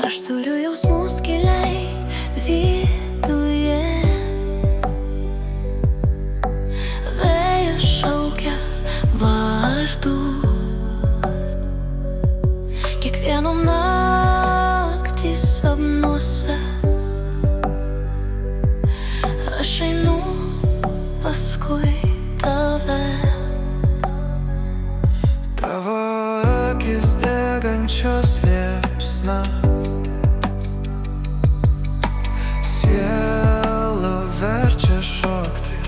Aš turiu jausmus giliai viduje. Vėjas šaukia vardu. Kiekvieną naktį sapnuose aš einu paskui tave. Tavo akis degančios liepsna, siela verčia šokti,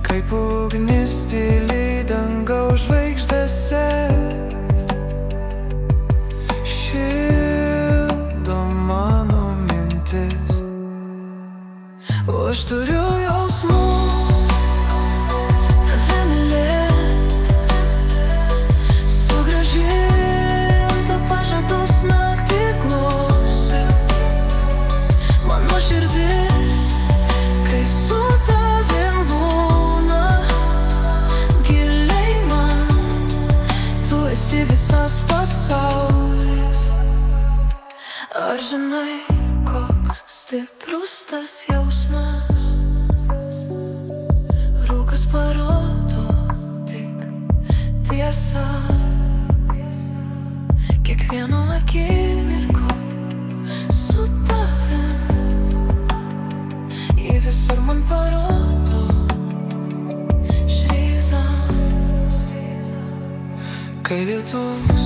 kaip ugnis tyliai dangaus žvaigždėse. Šildo mano mintis, o aš turiu jausmų tave mylėt. Sugrąžinta pažadus naktį klausia mano širdis, kai su tavim būna giliai man. Tu esi visas pasaulis. Ar žinai, koks stiprus tas jausmas? Rūkas parodo tik tiesą. Kiekvienu akimirku su tavim į visur man parodo šryzą. Kai lietus